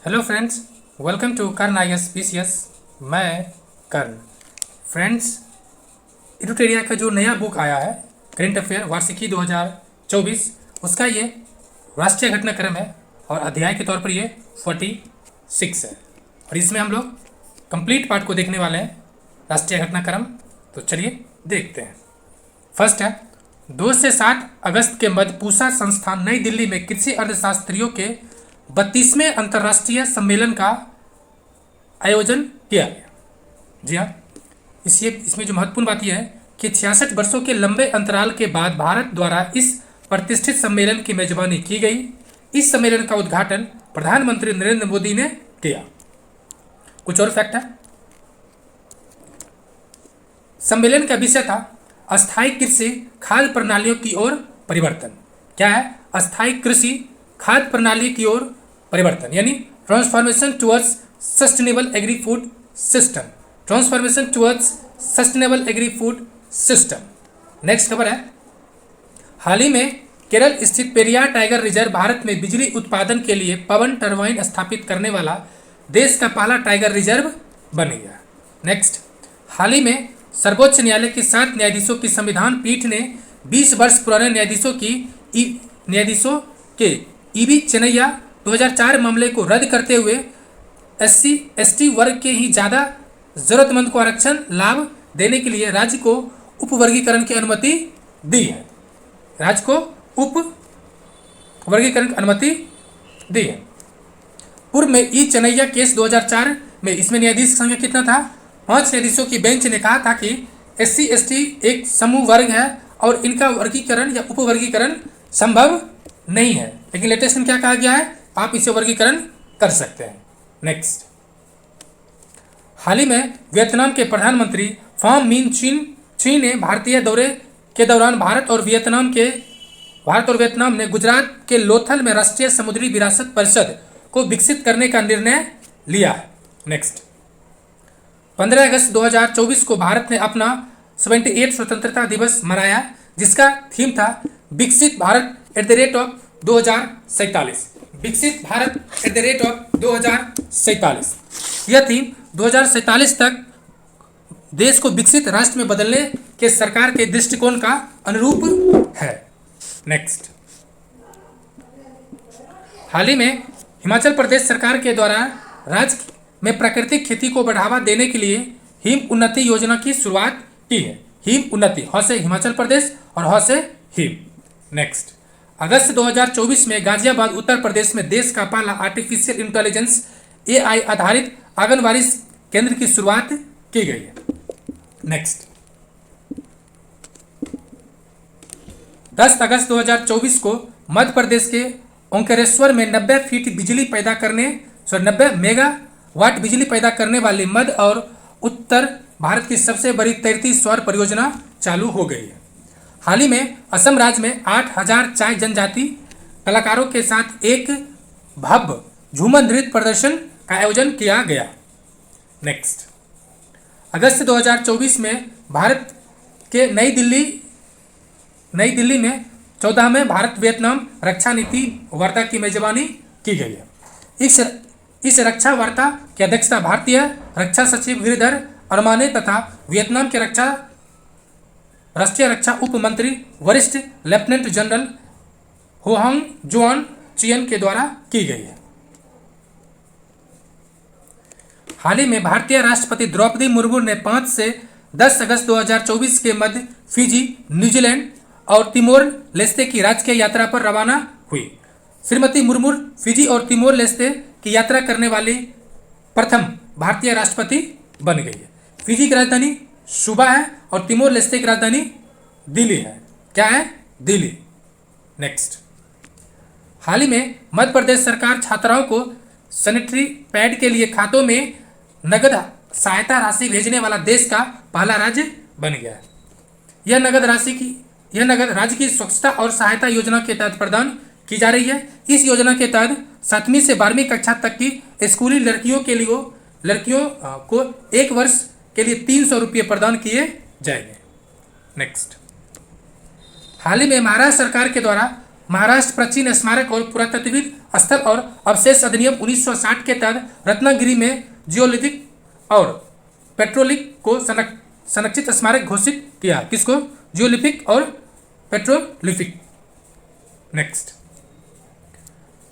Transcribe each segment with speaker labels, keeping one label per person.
Speaker 1: Hello friends, welcome to Karn IAS PCS। मैं कर्ण। Friends, एडुटेरिया का जो नया बुक आया है करेंट अफेयर वार्षिकी 2024, उसका ये राष्ट्रीय घटनाक्रम है और अध्याय के तौर पर ये 46 है और इसमें हम लोग कंप्लीट पार्ट को देखने वाले हैं राष्ट्रीय घटनाक्रम। तो चलिए देखते हैं। फर्स्ट है 2 से 7 अगस्त के मध्य पूसा संस्थान नई दिल्ली में कृषि अर्थशास्त्रियों के 32वें अंतर्राष्ट्रीय सम्मेलन का आयोजन किया गया। जी हाँ, इसमें जो महत्वपूर्ण बात यह है कि 66 वर्षों के लंबे अंतराल के बाद भारत द्वारा इस प्रतिष्ठित सम्मेलन की मेजबानी की गई। इस सम्मेलन का उद्घाटन प्रधानमंत्री नरेंद्र मोदी ने किया। कुछ और फैक्ट है। सम्मेलन का विषय था अस्थायी कृषि खाद्य प्रणालियों की ओर परिवर्तन। क्या है? अस्थायी कृषि खाद्य प्रणाली की ओर परिवर्तन, यानी transformation towards sustainable agri food system. Transformation towards sustainable agri food system. Next खबर है, हाल ही में केरल स्थित पेरियार टाइगर रिजर्व भारत में बिजली उत्पादन के लिए पवन टरबाइन स्थापित करने वाला देश का पहला टाइगर रिजर्व बन गया। नेक्स्ट, हाल ही में सर्वोच्च न्यायालय के 7 न्यायाधीशों की संविधान पीठ ने 20 वर्ष पुराने न्यायाधीशों के ईबी चेन्नैया 2004 मामले को रद्द करते हुए SC/ST वर्ग के ही ज़्यादा जरूरतमंद को आरक्षण लाभ देने के लिए राज्य को उपवर्गीकरण की अनुमति दी है। राज्य को उपवर्गीकरण की अनुमति दी है। पूर्व में चेन्नैया केस 2004 में इसमें न्यायाधीश संख्या कितना था? 5 न्यायाधीशों की बेंच ने कहा था कि SC/ST एक समूह वर्ग है और इनका वर्गीकरण या उपवर्गीकरण संभव नहीं है, लेकिन लेटेस्ट में क्या कहा गया है? आप इसे वर्गीकरण कर सकते हैं। नेक्स्ट, हाल ही में वियतनाम के प्रधानमंत्री फाम मिन चिन ने भारतीय दौरे के दौरान भारत और वियतनाम ने गुजरात के लोथल में राष्ट्रीय समुद्री विरासत परिषद को विकसित करने का निर्णय लिया है। नेक्स्ट, 15 अगस्त 2024 को भारत ने अपना 78 स्वतंत्रता दिवस मनाया, जिसका थीम था विकसित भारत @2047। विकसित भारत @2047। यह थीम 2047 तक देश को विकसित राष्ट्र में बदलने के सरकार के दृष्टिकोण का अनुरूप है। नेक्स्ट, हाल ही में हिमाचल प्रदेश सरकार के द्वारा राज्य में प्राकृतिक खेती को बढ़ावा देने के लिए हिम उन्नति योजना की शुरुआत की है। हिम उन्नति, ह से हिमाचल प्रदेश और ह से हिम। नेक्स्ट, अगस्त 2024 में गाजियाबाद उत्तर प्रदेश में देश का पहला आर्टिफिशियल इंटेलिजेंस AI आधारित आंगनबाड़ी केंद्र की शुरुआत की गई है। नेक्स्ट, 10 अगस्त 2024 को मध्य प्रदेश के ओंकारेश्वर में 90 मेगावाट बिजली पैदा करने वाली मध्य और उत्तर भारत की सबसे बड़ी तैरती सौर परियोजना चालू हो गई है। हाल ही में असम राज्य में 8000 चाय जनजाति कलाकारों के साथ एक भव्य झूमर नृत्य प्रदर्शन का आयोजन किया गया। नेक्स्ट, अगस्त 2024 में भारत के नई दिल्ली में 14वें भारत वियतनाम रक्षा नीति वार्ता की मेजबानी की गई है। इस रक्षा वार्ता की अध्यक्षता भारतीय रक्षा सचिव गिरिधर अरमाने तथा वियतनाम के राष्ट्रीय रक्षा उप मंत्री वरिष्ठ लेफ्टिनेंट जनरल होहांग जुआन चियन के द्वारा की गई है। हाल ही में भारतीय राष्ट्रपति द्रौपदी मुर्मू ने 5 से 10 अगस्त 2024 के मध्य फिजी, न्यूजीलैंड और तिमोर लेस्ते की राजकीय यात्रा पर रवाना हुई। श्रीमती मुर्मू फिजी और तिमोर लेस्ते की यात्रा करने वाली प्रथम भारतीय राष्ट्रपति बन गई है। फिजी की राजधानी सुबा है और तिमोर लेस्ते की राजधानी दिल्ली है। क्या है? दिल्ली। नेक्स्ट, हाल ही में मध्य प्रदेश सरकार छात्राओं को सैनिटरी पैड के लिए खातों में नगद सहायता राशि भेजने वाला देश का पहला राज्य बन गया है। यह नगद राज्य की स्वच्छता और सहायता योजना के तहत प्रदान की जा रही है। इस योजना के तहत 7वीं से 12वीं कक्षा तक की स्कूली लड़कियों को 1 वर्ष के लिए 300 रुपये प्रदान किए जाएंगे। नेक्स्ट, हाल ही में महाराष्ट्र सरकार के द्वारा महाराष्ट्र प्राचीन स्मारक और पुरातत्विक स्थल और अवशेष अधिनियम 1960 के तहत रत्नागिरी में जियोलिथिक और पेट्रोलिक को संरक्षित स्मारक घोषित किया। किसको? जियोलिथिक और पेट्रोलिथिक। नेक्स्ट,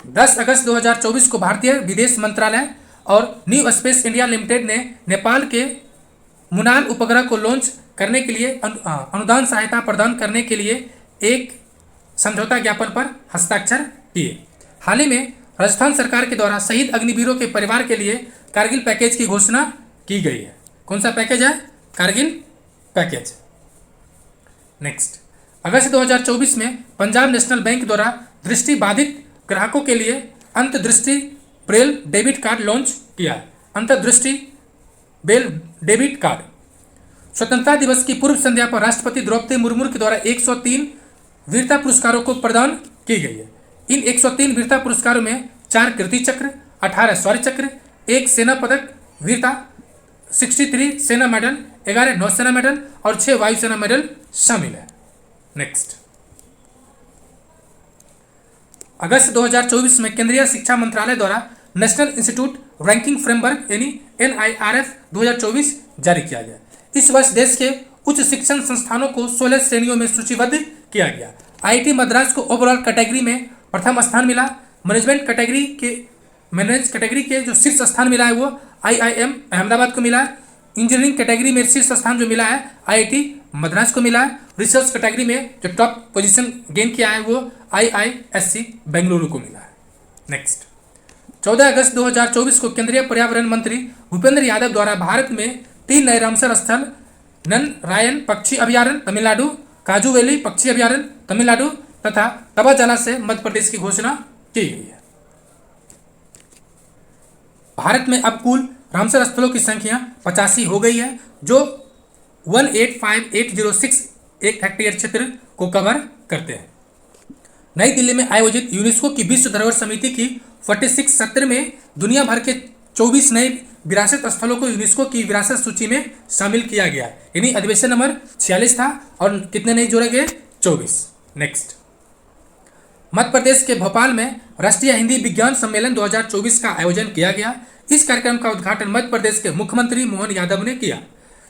Speaker 1: 10 अगस्त 2024 को भारतीय विदेश मंत्रालय और न्यू स्पेस इंडिया लिमिटेड ने नेपाल के मुनाल उपग्रह को लॉन्च करने के लिए अनुदान सहायता प्रदान करने के लिए एक समझौता ज्ञापन पर हस्ताक्षर किए। हाल ही में राजस्थान सरकार के द्वारा शहीद अग्निवीरों के परिवार के लिए कारगिल पैकेज की घोषणा की गई है। कौन सा पैकेज है? कारगिल पैकेज। नेक्स्ट, अगस्त 2024 में पंजाब नेशनल बैंक द्वारा दृष्टि बाधित ग्राहकों के लिए अंतदृष्टि ब्रेल डेबिट कार्ड लॉन्च किया। अंतदृष्टि ब्रेल डेबिट कार्ड। स्वतंत्रता दिवस की पूर्व संध्या पर राष्ट्रपति द्रौपदी मुर्मू के द्वारा 103 वीरता पुरस्कारों को प्रदान की गई है। इन 103 वीरता पुरस्कारों में 4 कीर्ति चक्र, 18 शौर्य चक्र, 1 सेना पदक वीरता, 63 सेना मेडल, 11 नौसेना मेडल और 6 वायुसेना मेडल शामिल है। नेक्स्ट, अगस्त 2024 में केंद्रीय शिक्षा मंत्रालय द्वारा नेशनल इंस्टीट्यूट रैंकिंग फ्रेमवर्क यानी NIRF 2024 जारी किया गया। इस वर्ष देश के उच्च शिक्षण संस्थानों को 16 श्रेणियों में सूचीबद्ध किया गया। IIT मद्रास को ओवरऑल कैटेगरी में प्रथम स्थान मिला। मैनेज कैटेगरी के जो शीर्ष स्थान मिला है वो IIM अहमदाबाद को मिला है। इंजीनियरिंग कैटेगरी में शीर्ष स्थान जो मिला है IIT मद्रास को मिला है। रिसर्च कैटेगरी में जो टॉप पोजीशन गेन किया है वो IISc बेंगलुरु को मिला है। नेक्स्ट, 14 अगस्त 2024 को केंद्रीय पर्यावरण मंत्री भूपेंद्र यादव द्वारा भारत में 3 नए रामसर स्थल ननरायण पक्षी अभयारण्य तमिलनाडु, काजू वैली पक्षी अभयारण्य तमिलनाडु तथा तवा जलाशय मध्य प्रदेश की घोषणा की गई है। भारत में अब कुल रामसर स्थलों की संख्या 85 हो गई है, जो 185806 हेक्टेयर क्षेत्र को कवर करते हैं। नई दिल्ली में आयोजित यूनेस्को की विश्व धरोहर समिति की 46 सत्र में दुनिया भर के 24 नए विरासत स्थलों को यूनेस्को की विरासत सूची में शामिल किया गया। यानी अधिवेशन नंबर 46 था और कितने नए जोड़े गए? 24। नेक्स्ट, मध्य प्रदेश के भोपाल में राष्ट्रीय हिंदी विज्ञान सम्मेलन 2024 का आयोजन किया गया। इस कार्यक्रम का उद्घाटन मध्य प्रदेश के मुख्यमंत्री मोहन यादव ने किया।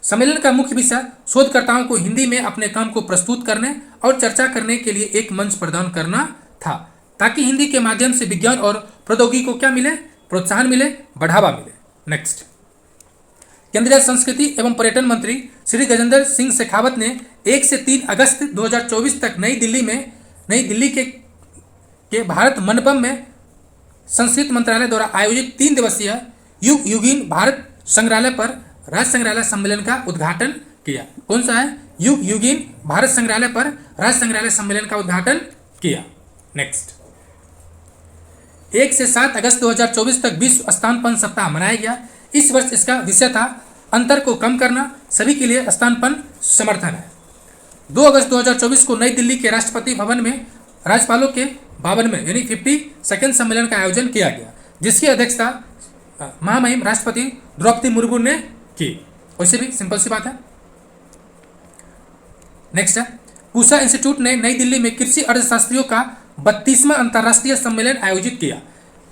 Speaker 1: सम्मेलन का मुख्य विषय शोधकर्ताओं को हिंदी में अपने काम को प्रस्तुत करने और चर्चा करने के लिए एक मंच प्रदान करना था, ताकि हिंदी के माध्यम से विज्ञान और प्रौद्योगिकी को क्या मिले? प्रोत्साहन मिले, बढ़ावा मिले। नेक्स्ट, केंद्रीय संस्कृति एवं पर्यटन मंत्री श्री गजेंद्र सिंह शेखावत ने 1 से 3 अगस्त 2024 तक नई दिल्ली के भारत मंडपम में संस्कृति मंत्रालय द्वारा आयोजित 3 दिवसीय युग युगीन भारत संग्रहालय पर राज्य संग्रहालय सम्मेलन का उद्घाटन किया। कौन सा है? युग युगीन भारत संग्रहालय पर राज्य संग्रहालय सम्मेलन का उद्घाटन किया। नेक्स्ट, 1 से 7 अगस्त 2024 तक विश्व स्तनपान सप्ताह मनाया गया। इस वर्ष इसका विषय था अंतर को कम करना, सभी के लिए स्तनपान समर्थन है। 2 अगस्त 2024 को नई दिल्ली के राष्ट्रपति भवन में राज्यपालों के 52वें यानी 52nd सम्मेलन का आयोजन किया गया, जिसकी अध्यक्षता महामहिम राष्ट्रपति द्रौपदी मुर्मू ने की। वैसे भी सिंपल सी बात है। नेक्स्ट है, पूसा इंस्टीट्यूट ने नई दिल्ली में कृषि अर्थशास्त्रियों का 32वां अंतर्राष्ट्रीय सम्मेलन आयोजित किया।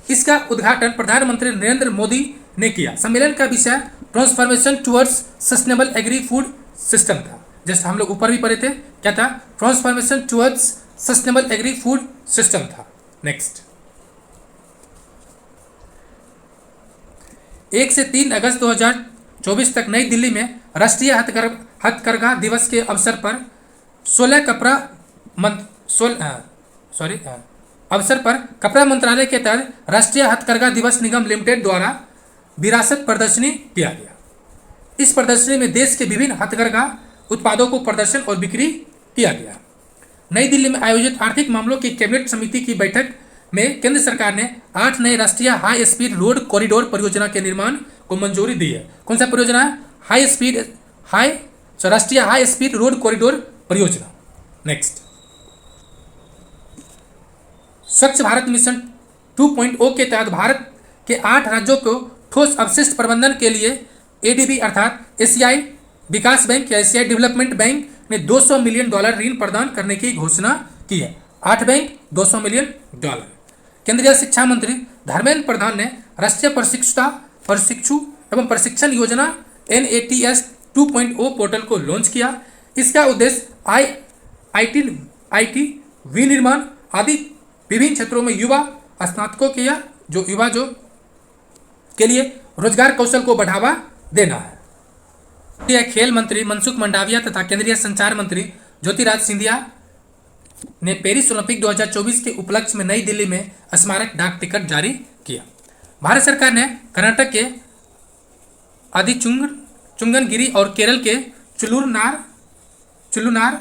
Speaker 1: इसका उद्घाटन प्रधानमंत्री नरेंद्र मोदी ने किया। सम्मेलन का विषय transformation towards sustainable agri food system था। जस्ट हम लोग ऊपर भी पढ़े थे, क्या था? Transformation towards sustainable agri food system था। नेक्स्ट, 1 से 3 अगस्त 2024 तक नई दिल्ली में राष्ट्रीय हथकरघा दिवस के अवसर पर कपड़ा मंत्रालय के तहत राष्ट्रीय हथकरघा दिवस निगम लिमिटेड द्वारा विरासत प्रदर्शनी किया गया। इस प्रदर्शनी में देश के विभिन्न हथकरघा उत्पादों को प्रदर्शन और बिक्री किया गया। नई दिल्ली में आयोजित आर्थिक मामलों की कैबिनेट समिति की बैठक में केंद्र सरकार ने 8 नए राष्ट्रीय हाई स्पीड रोड कॉरिडोर परियोजना के निर्माण को मंजूरी दी है। कौन सा परियोजना है? राष्ट्रीय हाई स्पीड रोड कॉरिडोर परियोजना। नेक्स्ट, स्वच्छ भारत मिशन 2.0 के तहत भारत के 8 राज्यों को ठोस अपशिष्ट प्रबंधन के लिए ADB अर्थात एशियाई विकास बैंक या एशियाई डेवलपमेंट बैंक ने $200 मिलियन ऋण प्रदान करने की घोषणा की है। 8 बैंक $200 मिलियन। केंद्रीय शिक्षा मंत्री धर्मेंद्र प्रधान ने राष्ट्रीय प्रशिक्षु एवं प्रशिक्षण योजना NATS 2.0 पोर्टल को लॉन्च किया। इसका उद्देश्य IT विनिर्माण आदि विभिन्न क्षेत्रों में युवा स्नातकों के लिए रोजगार कौशल को बढ़ावा देना है। केंद्रीय खेल मंत्री मनसुख मंडाविया तथा केंद्रीय संचार मंत्री ज्योतिरादित्य सिंधिया ने पेरिस ओलंपिक 2024 के उपलक्ष्य में नई दिल्ली में स्मारक डाक टिकट जारी किया। भारत सरकार ने कर्नाटक के आदिचुंगनगिरी और केरल के चुल्लुनार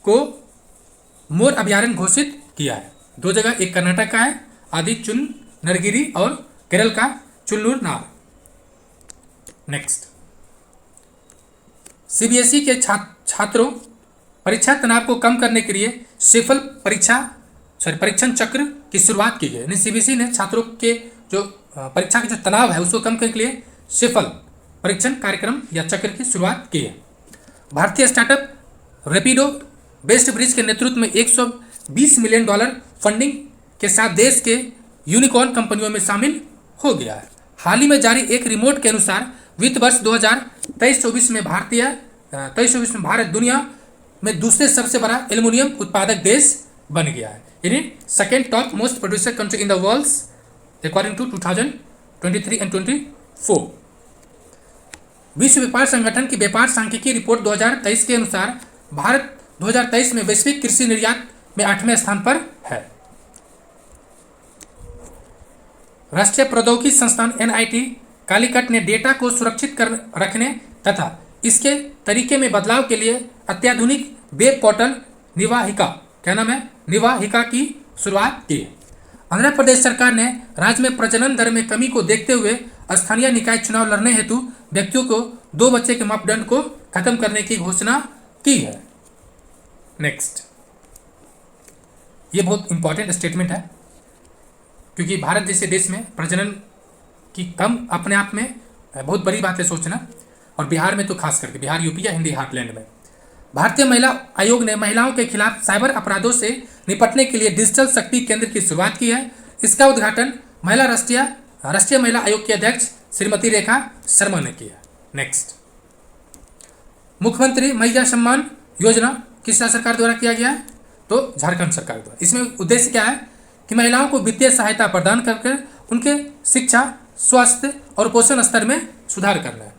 Speaker 1: को मोर अभयारण्य घोषित किया है। दो जगह, एक कर्नाटक का है आदिचुंगनगिरी और केरल का चुल्लुनार। नेक्स्ट, CBSE के छात्रों परीक्षा तनाव को कम करने के लिए शेफल परीक्षण चक्र की शुरुआत की गई। यानी CBSE ने छात्रों के जो परीक्षा के जो तनाव है उसको कम करने के लिए शेफल परीक्षण कार्यक्रम या चक्र की शुरुआत की है। भारतीय स्टार्टअप रैपिडो बेस्ट ब्रिज के नेतृत्व में $120 मिलियन फंडिंग के साथ देश के यूनिकॉर्न कंपनियों में शामिल हो गया है। हाल ही में जारी एक रिपोर्ट के अनुसार वित्त वर्ष 2023-24 में भारत दुनिया में दूसरे सबसे बड़ा एल्युमिनियम उत्पादक देश बन गया है। यानी second top most producer country in the world according to 2023 and 24। विश्व व्यापार संगठन की व्यापार सांख्यिकी रिपोर्ट 2023 के अनुसार भारत 2023 में वैश्विक कृषि निर्यात में 8वें स्थान पर है। राष्ट्रीय प्रौद्योगिकी संस्थान NIT कालीकट ने डेटा को सुरक्षित रखने तथा इसके तरीके में बदलाव के लिए अत्याधुनिक वेब पोर्टल निवाहिका की शुरुआत की। आंध्र प्रदेश सरकार ने राज्य में प्रजनन दर में कमी को देखते हुए स्थानीय निकाय चुनाव लड़ने हेतु व्यक्तियों को 2 बच्चे के मापदंड को खत्म करने की घोषणा की है। नेक्स्ट, ये बहुत इंपॉर्टेंट स्टेटमेंट है क्योंकि भारत जैसे देश में प्रजनन की कम अपने आप में बहुत बड़ी बात है सोचना, और बिहार में तो खास करके बिहार, यूपी या हिंदी हार्टलैंड में। भारतीय महिला आयोग ने महिलाओं के खिलाफ साइबर अपराधों से निपटने के लिए डिजिटल शक्ति केंद्र की शुरुआत की है। इसका उद्घाटन राष्ट्रीय महिला आयोग की अध्यक्ष श्रीमती रेखा शर्मा ने किया। नेक्स्ट, मुख्यमंत्री महिला सम्मान योजना किस सरकार द्वारा किया गया है? तो झारखंड सरकार द्वारा। इसमें उद्देश्य क्या है कि महिलाओं को वित्तीय सहायता प्रदान करके उनके शिक्षा, स्वास्थ्य और पोषण स्तर में सुधार करना है।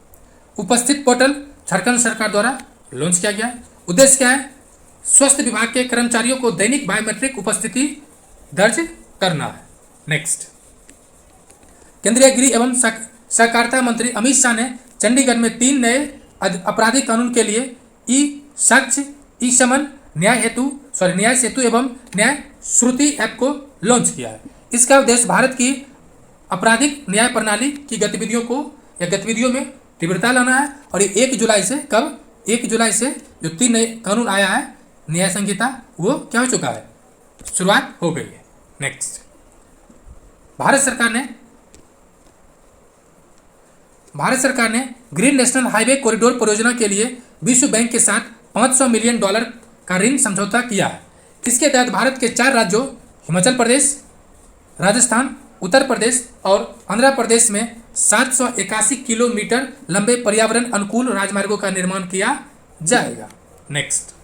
Speaker 1: उपस्थित पोर्टल झारखंड सरकार द्वारा लॉन्च किया गया है। उद्देश्य क्या है? स्वास्थ्य विभाग के कर्मचारियों को दैनिक बायोमेट्रिक उपस्थिति दर्ज करना है। नेक्स्ट, केंद्रीय गृह एवं सहकारिता मंत्री अमित शाह ने चंडीगढ़ में 3 नए आपराधिक कानून के लिए ई-साक्ष्य, ई-समन, न्याय सेतु एवं न्याय श्रुति ऐप को लॉन्च किया है। इसका उद्देश्य भारत की आपराधिक न्याय प्रणाली की गतिविधियों में तीव्रता लाना है। और ये 1 जुलाई से जो 3 नए कानून आया है न्याय संहिता, वो क्या हो चुका है? शुरुआत हो गई है। नेक्स्ट, भारत सरकार ने ग्रीन नेशनल हाईवे कॉरिडोर परियोजना के लिए विश्व बैंक के साथ $500 मिलियन का ऋण समझौता किया है। इसके तहत भारत के 4 राज्यों हिमाचल प्रदेश, राजस्थान, उत्तर प्रदेश और आंध्र प्रदेश में 781 किलोमीटर लंबे पर्यावरण अनुकूल राजमार्गों का निर्माण किया जाएगा। नेक्स्ट,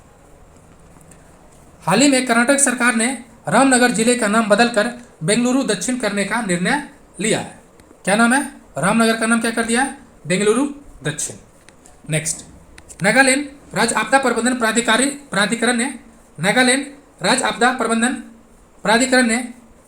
Speaker 1: हाल ही में कर्नाटक सरकार ने रामनगर जिले का नाम बदलकर बेंगलुरु दक्षिण करने का निर्णय लिया है। क्या नाम है? रामनगर का नाम क्या कर दिया? बेंगलुरु दक्षिण। नेक्स्ट, नागालैंड राज्य आपदा प्रबंधन प्राधिकरण ने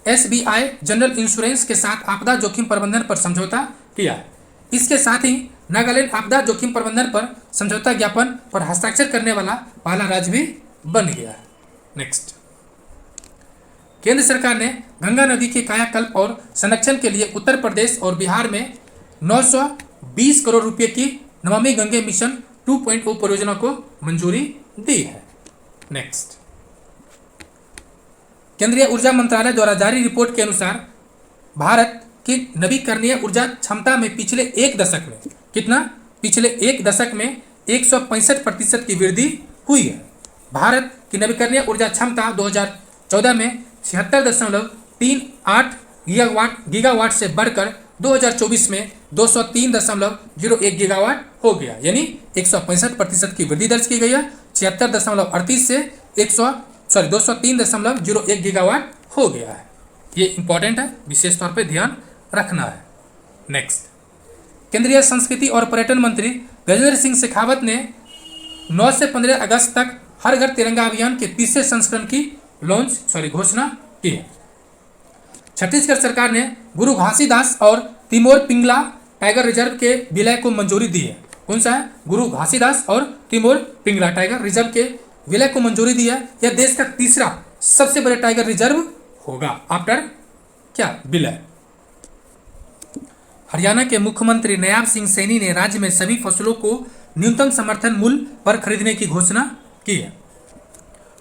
Speaker 1: SBI जनरल इंश्योरेंस के साथ आपदा जोखिम प्रबंधन पर समझौता किया है। इसके साथ ही नागालैंड आपदा जोखिम प्रबंधन पर समझौता ज्ञापन पर हस्ताक्षर करने वाला पहला राज्य भी बन गया है। नेक्स्ट, केंद्र सरकार ने गंगा नदी के कायाकल्प और संरक्षण के लिए उत्तर प्रदेश और बिहार में 920 करोड़ रुपए की नमामि गंगे मिशन 2.0 परियोजना को मंजूरी दी है। नेक्स्ट, केंद्रीय ऊर्जा मंत्रालय द्वारा जारी रिपोर्ट के अनुसार भारत की नवीकरणीय ऊर्जा क्षमता में पिछले एक दशक में 165% की वृद्धि हुई है। भारत की नवीकरणीय ऊर्जा क्षमता 2014 में 76.38 गीगावाट से बढ़कर 2024 में 203.01 गीगावाट हो गया, यानी 165% की वृद्धि दर्ज की गई है। 76.38 से 203.01 गीगावाट हो गया है। ये इंपॉर्टेंट है, विशेष तौर पे ध्यान रखना है। नेक्स्ट, केंद्रीय संस्कृति और पर्यटन मंत्री गजेंद्र सिंह शेखावत ने 9 से 15 अगस्त तक हर घर तिरंगा अभियान के तीसरे संस्करण की घोषणा की है। छत्तीसगढ़ सरकार ने गुरु घासीदास और तिमोर पिंगला टाइगर रिजर्व के विलय को मंजूरी दी है। कौन सा है? गुरु घासीदास और तिमोर पिंगला टाइगर रिजर्व के विलय को मंजूरी दी है। यह देश का तीसरा सबसे बड़ा टाइगर रिजर्व होगा आफ्टर क्या? विलय। हरियाणा के मुख्यमंत्री नायब सिंह सैनी ने राज्य में सभी फसलों को न्यूनतम समर्थन मूल्य पर खरीदने की घोषणा की है।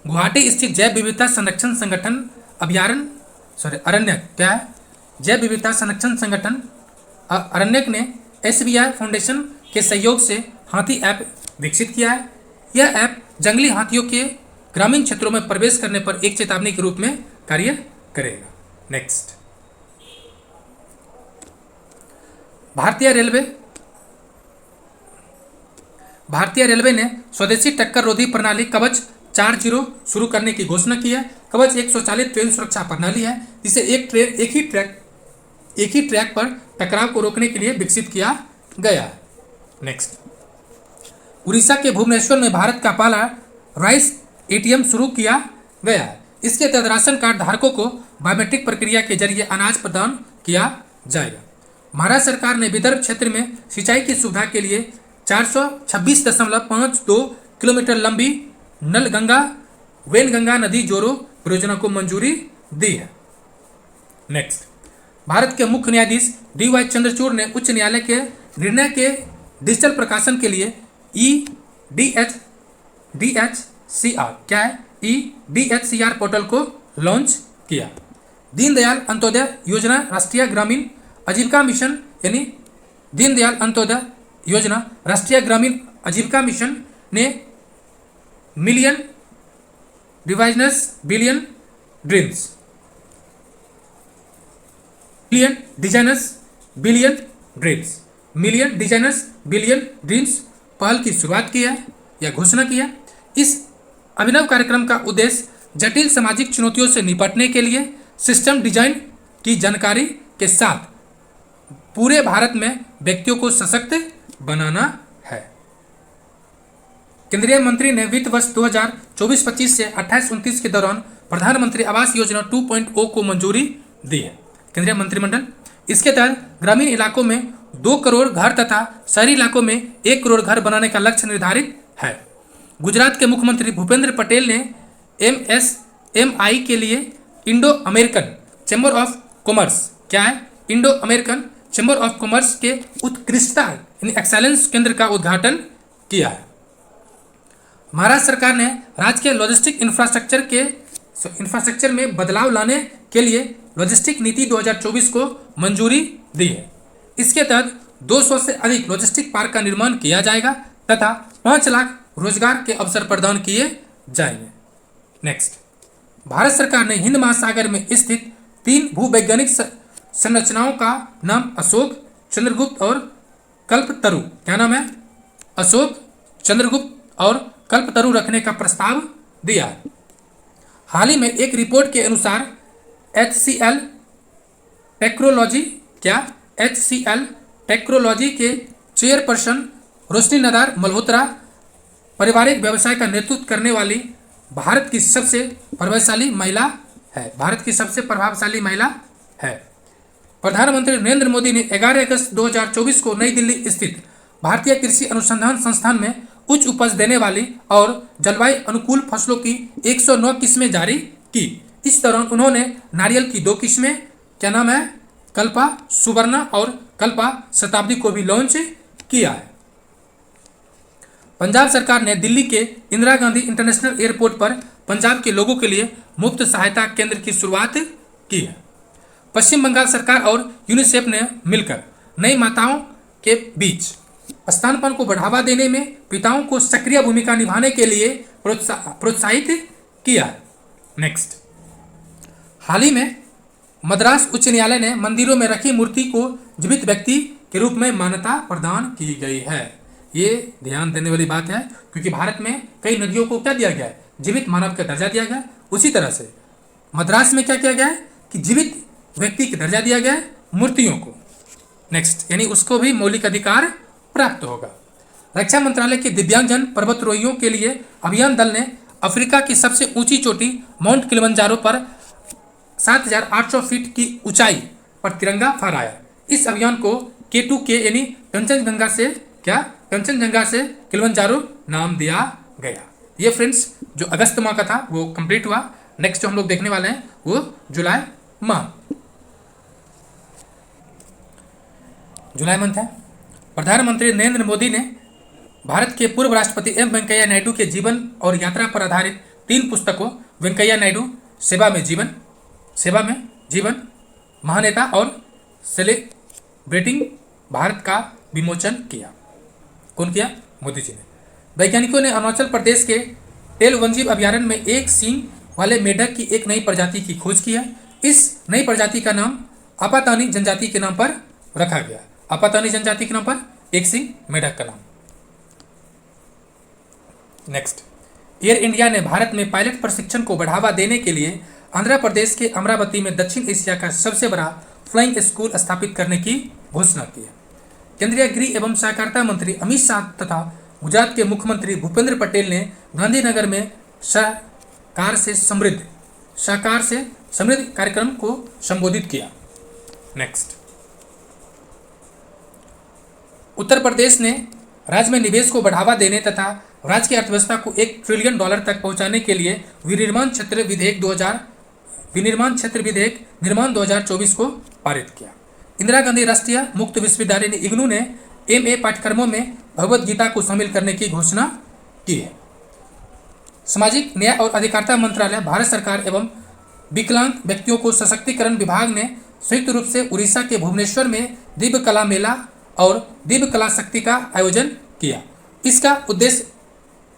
Speaker 1: गुवाहाटी स्थित जैव विविधता संरक्षण संगठन अरण्यक क्या है? जैव विविधता संरक्षण संगठन अरण्यक ने SBI फाउंडेशन के सहयोग से हाथी ऐप विकसित किया है। यह ऐप जंगली हाथियों के ग्रामीण क्षेत्रों में प्रवेश करने पर एक चेतावनी के रूप में कार्य करेगा। नेक्स्ट, भारतीय रेलवे ने स्वदेशी टक्कर रोधी प्रणाली कवच 40 शुरू करने की घोषणा की है। कवच एक स्वचालित ट्रेन सुरक्षा प्रणाली है जिसे एक ही ट्रैक पर टकराव को रोकने के लिए विकसित किया गया है। नेक्स्ट, उड़ीसा के भुवनेश्वर में भारत का पहला राइस ATM शुरू किया गया है। इसके तहत राशन कार्ड धारकों को बायोमेट्रिक प्रक्रिया के जरिए अनाज प्रदान किया जाएगा। महाराष्ट्र सरकार ने विदर्भ क्षेत्र में सिंचाई की सुविधा के लिए 426.52 किलोमीटर लंबी नलगंगा वेनगंगा नदी जोड़ो परियोजना को मंजूरी दी है। नेक्स्ट, भारत के मुख्य न्यायाधीश DY चंद्रचूड़ ने उच्च न्यायालय के निर्णय के डिजिटल प्रकाशन के लिए DHCR क्या है? DHCR पोर्टल को लॉन्च किया। दीनदयाल अंत्योदय योजना राष्ट्रीय ग्रामीण आजीविका मिशन यानी दीनदयाल अंत्योदय योजना राष्ट्रीय ग्रामीण आजीविका मिशन ने मिलियन डिजाइनर्स बिलियन ड्रीम्स पहल की शुरुआत की है या घोषणा की है। इस अभिनव कार्यक्रम का उद्देश्य जटिल सामाजिक चुनौतियों से निपटने के लिए सिस्टम डिजाइन की जानकारी के साथ पूरे भारत में व्यक्तियों को सशक्त बनाना है। केंद्रीय मंत्री ने वित्त वर्ष 2024-25 से 28-29 के दौरान प्रधानमंत्री आवास योजना 2.0 को मंजूरी दी है। केंद्रीय मंत्रिमंडल इसके तहत ग्रामीण इलाकों में 2 करोड़ घर तथा शहरी इलाकों में 1 करोड़ घर बनाने का लक्ष्य निर्धारित है। गुजरात के मुख्यमंत्री भूपेंद्र पटेल ने MSMI के लिए Indo American chamber of commerce क्या है? Indo American chamber of commerce के उत्कृष्टता यानी एक्सेलेंस केंद्र का उद्घाटन किया है। महाराष्ट्र सरकार ने राज्य के लॉजिस्टिक इंफ्रास्ट्रक्चर में बदलाव लाने के लिए लॉजिस्टिक नीति 2024 को मंजूरी दी है। इसके तहत 200 से अधिक लॉजिस्टिक पार्क का निर्माण किया जाएगा तथा 5 लाख रोजगार के अवसर प्रदान किए जाएंगे। नेक्स्ट, भारत सरकार ने हिंद महासागर में स्थित 3 भूवैज्ञानिक संरचनाओं का नाम अशोक, चंद्रगुप्त और कल्पतरु क्या नाम है? अशोक, चंद्रगुप्त और कल्पतरु रखने का प्रस्ताव दिया है। हाल ही में एक रिपोर्ट के अनुसार HCL टेक्नोलॉजी के चेयरपर्सन रोशनी नदार मल्होत्रा पारिवारिक व्यवसाय का नेतृत्व करने वाली भारत की सबसे प्रभावशाली महिला है। प्रधानमंत्री नरेंद्र मोदी ने 11 अगस्त 2024 को नई दिल्ली स्थित भारतीय कृषि अनुसंधान संस्थान में उच्च उपज देने वाली और जलवायु अनुकूल फसलों की 109 किस्में जारी की। इस दौरान उन्होंने नारियल की 2 किस्में क्या नाम है? कल्पा सुवर्णा और कल्पा शताब्दी को भी लॉन्च किया है। पंजाब सरकार ने दिल्ली के इंदिरा गांधी इंटरनेशनल एयरपोर्ट पर पंजाब के लोगों के लिए मुफ्त सहायता केंद्र की शुरुआत की है। पश्चिम बंगाल सरकार और यूनिसेफ ने मिलकर नई माताओं के बीच स्तनपान को बढ़ावा देने में पिताओं को सक्रिय भूमिका निभाने के लिए प्रोत्साहित किया है। नेक्स्ट, हाल ही में मद्रास उच्च न्यायालय ने मंदिरों में रखी मूर्ति को जीवित व्यक्ति के रूप में मान्यता प्रदान की गई है। ये ध्यान देने वाली बात है, क्योंकि भारत में कई नदियों को क्या दिया गया है, जीवित मानव का दर्जा दिया गया है। उसी तरह से मद्रास में क्या किया गया है कि जीवित व्यक्ति का दर्जा दिया गया है मूर्तियों को। नेक्स्ट, यानी उसको भी मौलिक अधिकार प्राप्त होगा। रक्षा मंत्रालय के दिव्यांगजन पर्वतारोहियों के लिए अभियान दल ने अफ्रीका की सबसे ऊंची चोटी माउंट किलिमंजारो पर 7,800 फीट की ऊंचाई पर तिरंगा फहराया। इस अभियान को K2K यानी कंचनजंगा से किलिमंजारो नाम दिया गया। ये फ्रेंड्स जो अगस्त माह का था वो कंप्लीट हुआ। नेक्स्ट जो हम लोग देखने वाले हैं वो जुलाई मंथ है। प्रधानमंत्री नरेंद्र मोदी ने भारत के पूर्व राष्ट्रपति एम वेंकैया नायडू के जीवन और यात्रा पर आधारित 3 पुस्तकों वेंकैया नायडू सेवा में जीवन, महानेता और सेलिब्रेटिंग भारत का विमोचन किया। कौन किया? मोदी जी ने। वैज्ञानिकों ने अरुणाचल प्रदेश के टेल वनजीव अभ्यारण्य में एक सींग वाले मेढक की एक नई प्रजाति की खोज की है। इस नई प्रजाति का नाम आपातानी जनजाति के नाम पर रखा गया। आपातानी जनजाति के नाम पर एक सींग मेढक का नाम। नेक्स्ट, एयर इंडिया ने भारत में पायलट प्रशिक्षण को बढ़ावा देने के लिए आंध्र प्रदेश के अमरावती में दक्षिण एशिया का सबसे बड़ा फ्लाइंग स्कूल स्थापित करने की घोषणा की है। केंद्रीय गृह एवं सहकारिता मंत्री अमित शाह तथा गुजरात के मुख्यमंत्री भूपेंद्र पटेल ने गांधीनगर में सहकार से समृद्ध कार्यक्रम को संबोधित किया। नेक्स्ट, उत्तर प्रदेश ने राज्य में निवेश को बढ़ावा देने तथा राज्य की अर्थव्यवस्था को $1 ट्रिलियन तक पहुंचाने के लिए विनिर्माण क्षेत्र विधेयक निर्माण 2024 को पारित किया। इंदिरा गांधी राष्ट्रीय मुक्त विश्वविद्यालय इग्नू ने MA पाठ्यक्रमों में भगवद गीता को शामिल करने की घोषणा की है। सामाजिक न्याय और अधिकारिता मंत्रालय, भारत सरकार एवं विकलांग व्यक्तियों को सशक्तिकरण विभाग ने संयुक्त रूप से उड़ीसा के भुवनेश्वर में दिव्य कला मेला और दिव्य कला शक्ति का आयोजन किया। इसका उद्देश्य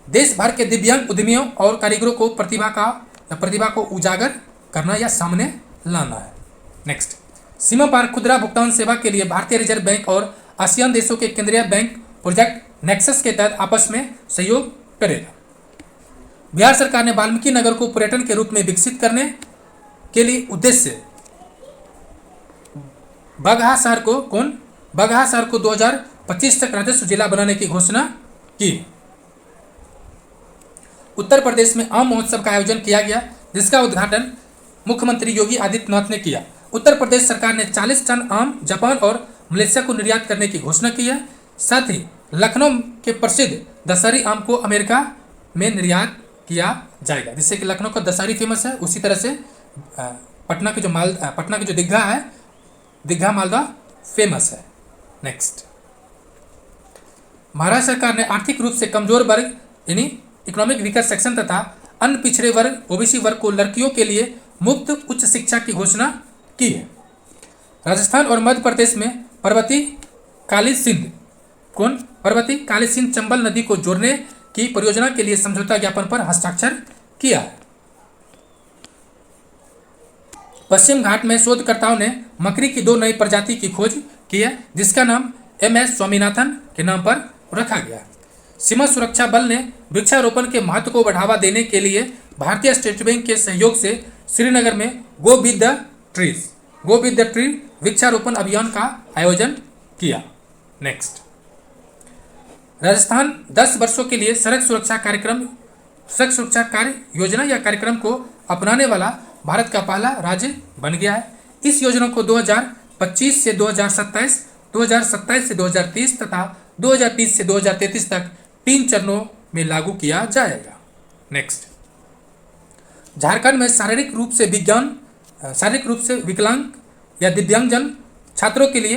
Speaker 1: देश भर के दिव्यांग उद्यमियों और कारीगरों को प्रतिभा को उजागर करना या सामने लाना है। नेक्स्ट, सीमा पार खुदरा भुगतान सेवा के लिए भारतीय रिजर्व बैंक और आसियान देशों के केंद्रीय बैंक प्रोजेक्ट नेक्सस के तहत आपस में सहयोग करेगा। बिहार सरकार ने वाल्मीकि नगर को पर्यटन के रूप में विकसित करने के लिए उद्देश्य बगहा शहर को 2025 तक राजस्व जिला बनाने की घोषणा की। उत्तर प्रदेश में आम महोत्सव का आयोजन किया गया, जिसका उद्घाटन मुख्यमंत्री योगी आदित्यनाथ ने किया। उत्तर प्रदेश सरकार ने 40 टन आम जापान और मलेशिया को निर्यात करने की घोषणा की है। साथ ही लखनऊ के प्रसिद्ध दशहरी आम को अमेरिका में निर्यात किया जाएगा, जिससे कि लखनऊ का दशहरी फेमस है। उसी तरह से पटना की जो दीघा है, दीघा मालदा फेमस है। नेक्स्ट, महाराष्ट्र सरकार ने आर्थिक रूप से कमजोर वर्ग यानी इकोनॉमिक वीकर सेक्शन तथा अन्य पिछड़े वर्ग OBC वर्ग को लड़कियों के लिए मुफ्त उच्च शिक्षा की घोषणा की है। राजस्थान और मध्य प्रदेश में पर्वती काली सिंध चंबल नदी को जोड़ने की परियोजना के लिए समझौता ज्ञापन पर हस्ताक्षर किया है। पश्चिम घाट में शोधकर्ताओं ने मकड़ी की 2 नई प्रजाति की खोज की है, जिसका नाम MS स्वामीनाथन के नाम पर रखा गया। सीमा सुरक्षा बल ने वृक्षारोपण के महत्व को बढ़ावा देने के लिए भारतीय स्टेट बैंक के सहयोग से श्रीनगर में गो विद द ट्री वृक्षारोपण अभियान का आयोजन किया। नेक्स्ट, राजस्थान 10 वर्षों के लिए सड़क सुरक्षा कार्य योजना या कार्यक्रम को अपनाने वाला भारत का पहला राज्य बन गया है। इस योजना को 2025 से 2027, 2027 से 2030 तथा 2030 से 2033 तक 3 चरणों में लागू किया जाएगा। नेक्स्ट, झारखंड में शारीरिक रूप से विकलांग या दिव्यांगजन छात्रों के लिए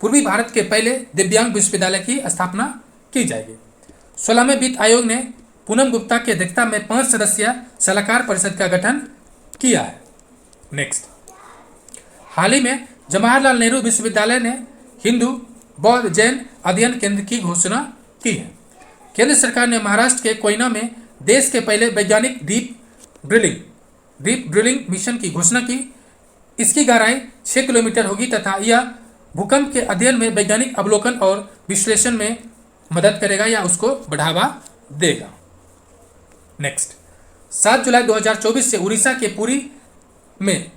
Speaker 1: पूर्वी भारत के पहले दिव्यांग विश्वविद्यालय की स्थापना की जाएगी। 16वें वित्त आयोग ने पूनम गुप्ता की अध्यक्षता में 5 सदस्यीय सलाहकार परिषद का गठन किया है। नेक्स्ट, हाल ही में जवाहरलाल नेहरू विश्वविद्यालय ने हिंदू बौद्ध जैन अध्ययन केंद्र की घोषणा की है। केंद्र सरकार ने महाराष्ट्र के कोयना में देश के पहले वैज्ञानिक डीप डीप ड्रिलिंग मिशन की घोषणा की। इसकी गहराई 6 किलोमीटर होगी तथा यह भूकंप के अध्ययन में वैज्ञानिक अवलोकन और विश्लेषण में मदद करेगा या उसको बढ़ावा देगा। नेक्स्ट, 7 जुलाई 2024 से उड़ीसा के पुरी में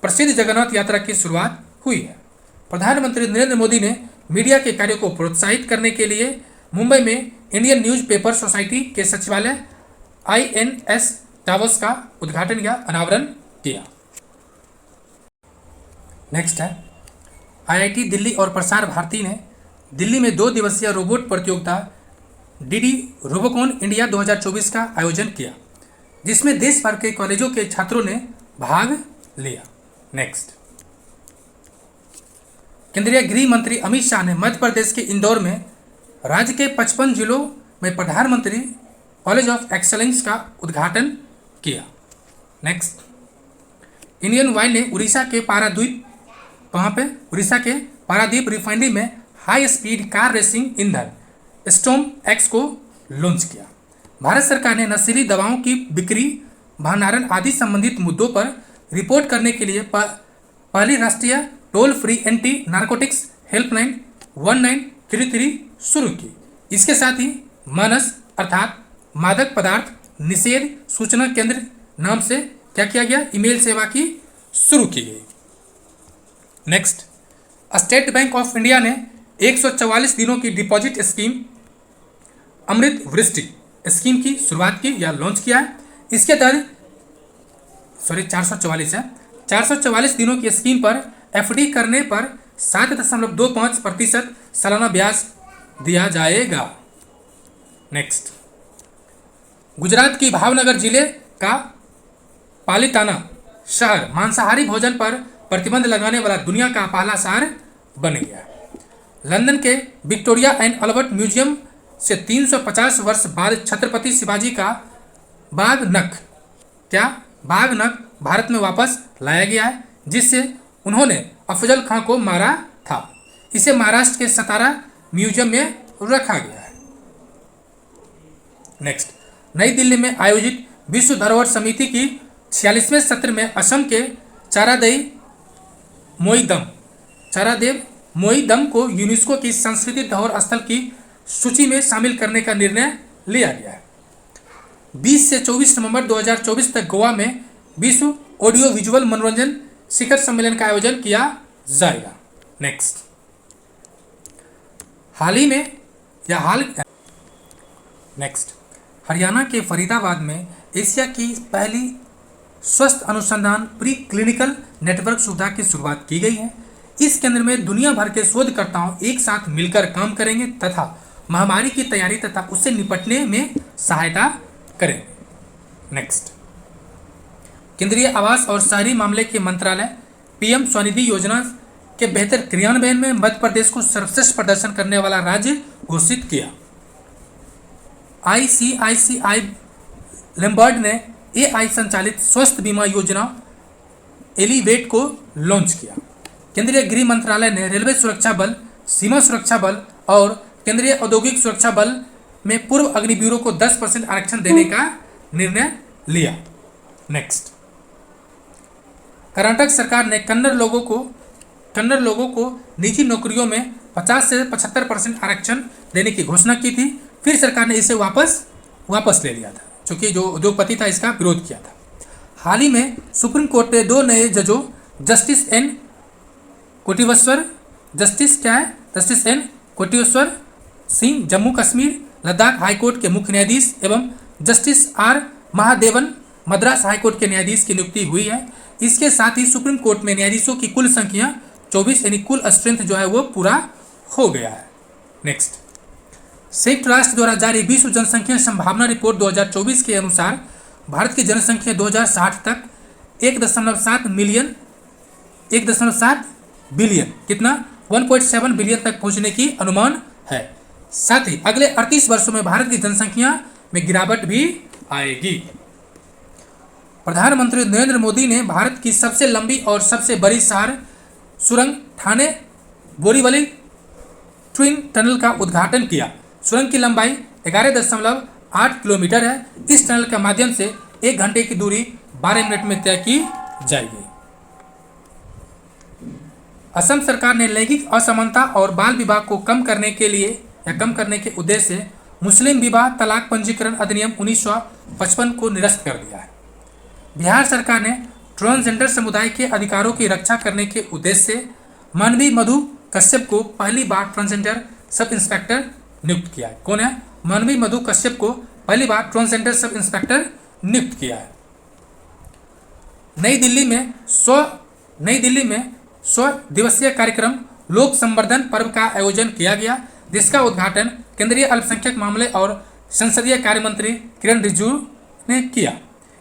Speaker 1: प्रसिद्ध जगन्नाथ यात्रा की शुरुआत हुई है। प्रधानमंत्री नरेंद्र मोदी ने मीडिया के कार्यों को प्रोत्साहित करने के लिए मुंबई में इंडियन न्यूज पेपर सोसाइटी के सचिवालय INS टावर्स का उद्घाटन या अनावरण किया। नेक्स्ट है, IIT दिल्ली और प्रसार भारती ने दिल्ली में 2 दिवसीय रोबोट प्रतियोगिता DD रोबोकॉन इंडिया 2024 का आयोजन किया, जिसमें देश भर के कॉलेजों के छात्रों ने भाग लिया। नेक्स्ट, केंद्रीय गृह मंत्री अमित शाह ने मध्य प्रदेश के इंदौर में राज्य के 55 जिलों में प्रधानमंत्री कॉलेज ऑफ एक्सेलेंस का उद्घाटन किया। नेक्स्ट, इंडियन ऑयल ने उड़ीसा के पारादीप रिफाइनरी में हाई स्पीड कार रेसिंग ईंधन स्टॉर्म X को लॉन्च किया। भारत सरकार ने नशीली दवाओं की बिक्री, भंडारण आदि संबंधित मुद्दों पर रिपोर्ट करने के लिए पहली राष्ट्रीय toll free anti narcotics helpline 1933 शुरू की। इसके साथ ही मानस अर्थात मादक पदार्थ निषेध सूचना केंद्र नाम से क्या किया गया, ईमेल सेवा की शुरू की गई। Next, state bank of India ने 144 दिनों की डिपॉजिट स्कीम अमृत वृष्टि स्कीम की शुरुआत की या लॉन्च किया है। इसके तहत 444 दिनों की स्कीम पर FD करने पर 7.25% सालाना ब्याज दिया जाएगा। नेक्स्ट, गुजरात की भावनगर जिले का पालिताना शहर मांसाहारी भोजन पर प्रतिबंध लगाने वाला दुनिया का पहला शहर बन गया। लंदन के विक्टोरिया एंड अल्बर्ट म्यूजियम से 350 वर्ष बाद छत्रपति शिवाजी का बाघ नख भारत में वापस लाया गया है, जिससे उन्होंने अफजल खां को मारा था। इसे महाराष्ट्र के सतारा म्यूजियम में रखा गया है। नेक्स्ट, नई दिल्ली में आयोजित विश्व धरोहर समिति की 46वें सत्र में असम के चारादेव मोईदम को यूनेस्को की सांस्कृतिक धरोहर स्थल की सूची में शामिल करने का निर्णय लिया गया है। 20 से 24 नवंबर 2024 तक गोवा में विश्व ऑडियो विजुअल मनोरंजन शिखर सम्मेलन का आयोजन किया जाएगा। नेक्स्ट, हरियाणा के फरीदाबाद में एशिया की पहली स्वस्थ अनुसंधान प्री क्लिनिकल नेटवर्क सुविधा की शुरुआत की गई है। इस केंद्र में दुनिया भर के शोधकर्ताओं एक साथ मिलकर काम करेंगे तथा महामारी की तैयारी तथा उससे निपटने में सहायता करेंगे। नेक्स्ट, केंद्रीय आवास और शहरी मामले के मंत्रालय PM स्वनिधि योजना के बेहतर क्रियान्वयन में मध्य प्रदेश को सर्वश्रेष्ठ प्रदर्शन करने वाला राज्य घोषित किया। ICICI लैम्बर्ड ने AI संचालित स्वास्थ्य बीमा योजना एलिवेट को लॉन्च किया। केंद्रीय गृह मंत्रालय ने रेलवे सुरक्षा बल, सीमा सुरक्षा बल और केंद्रीय औद्योगिक सुरक्षा बल में पूर्व अग्निवीरों को 10% आरक्षण देने का निर्णय लिया। नेक्स्ट, कर्नाटक सरकार ने कन्नड़ लोगों को निजी नौकरियों में 50 से 75% आरक्षण देने की घोषणा की थी। फिर सरकार ने इसे वापस ले लिया था, क्योंकि जो उद्योगपति था इसका विरोध किया था। हाल ही में सुप्रीम कोर्ट ने 2 नए जजों justice N Koteshwar Singh Jammu Kashmir Ladakh high court के मुख्य न्यायाधीश एवं justice R Mahadevan Madras high court के न्यायाधीश की नियुक्ति हुई है। इसके साथ ही सुप्रीम कोर्ट में न्यायाधीशों की कुल संख्या 24 यानी कुल स्ट्रेंथ जो है वो पूरा हो गया है। नेक्स्ट, संयुक्त राष्ट्र द्वारा जारी विश्व जनसंख्या संभावना रिपोर्ट 2024 के अनुसार भारत की जनसंख्या 2060 तक 1.7 बिलियन 1.7 बिलियन तक पहुंचने की अनुमान है। साथ ही अगले 38 वर्षों में भारत की जनसंख्या में गिरावट भी आएगी। प्रधानमंत्री नरेंद्र मोदी ने भारत की सबसे लंबी और सबसे बड़ी शहर सुरंग ठाणे बोरीवली ट्विन टनल का उद्घाटन किया। सुरंग की लंबाई 11.8 किलोमीटर है। इस टनल के माध्यम से 1 घंटे की दूरी 12 मिनट में तय की जाएगी। असम सरकार ने लैंगिक असमानता और बाल विवाह को कम करने के उद्देश्य से मुस्लिम विवाह तलाक पंजीकरण अधिनियम 1955 को निरस्त कर दिया है। बिहार सरकार ने ट्रांसजेंडर समुदाय के अधिकारों की रक्षा करने के उद्देश्य से मानवी मधु कश्यप को पहली बार ट्रांसजेंडर सब इंस्पेक्टर नियुक्त किया है। कौन है? मानवी मधु कश्यप को पहली बार ट्रांसजेंडर सब इंस्पेक्टर नियुक्त किया है। नई दिल्ली में 100 दिवसीय कार्यक्रम लोक संवर्धन पर्व का आयोजन किया गया, जिसका उद्घाटन केंद्रीय अल्पसंख्यक मामले और संसदीय कार्य मंत्री किरण रिजिजू ने किया।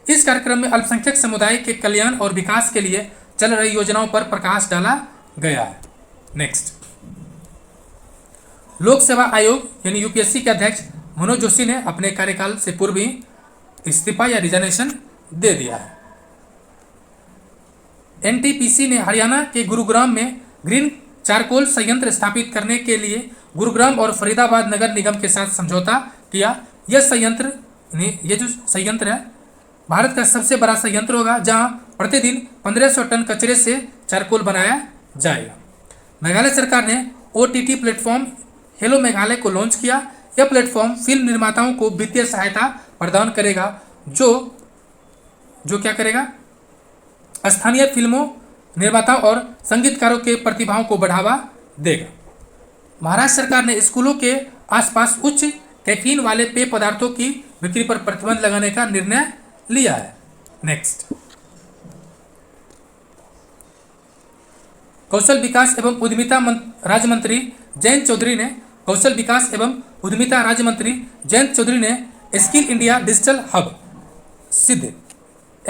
Speaker 1: इस कार्यक्रम में अल्पसंख्यक समुदाय के कल्याण और विकास के लिए चल रही योजनाओं पर प्रकाश डाला गया है। नेक्स्ट, लोक सेवा आयोग यानी यूपीएससी के अध्यक्ष मनोज जोशी ने अपने कार्यकाल से पूर्व ही इस्तीफा या रिजाइनेशन दे दिया है। एनटीपीसी ने हरियाणा के गुरुग्राम में ग्रीन चारकोल संयंत्र स्थापित करने के लिए गुरुग्राम और फरीदाबाद नगर निगम के साथ समझौता किया। ये जो संयंत्र है भारत का सबसे बड़ा संयंत्र होगा, जहां प्रतिदिन 1500 टन कचरे से चारकोल बनाया जाएगा। मेघालय सरकार ने ओटीटी प्लेटफॉर्म हेलो मेघालय को लॉन्च किया। यह प्लेटफॉर्म फिल्म निर्माताओं को वित्तीय सहायता प्रदान करेगा, जो क्या करेगा, स्थानीय फिल्मों निर्माताओं और संगीतकारों के प्रतिभाओं को बढ़ावा देगा। महाराष्ट्र सरकार ने स्कूलों के आसपास उच्च कैफीन वाले पेय पदार्थों की बिक्री पर प्रतिबंध लगाने का निर्णय लिया है। नेक्स्ट, कौशल विकास एवं उद्यमिता राज्य मंत्री जयंत चौधरी ने स्किल इंडिया डिजिटल हब सिद्ध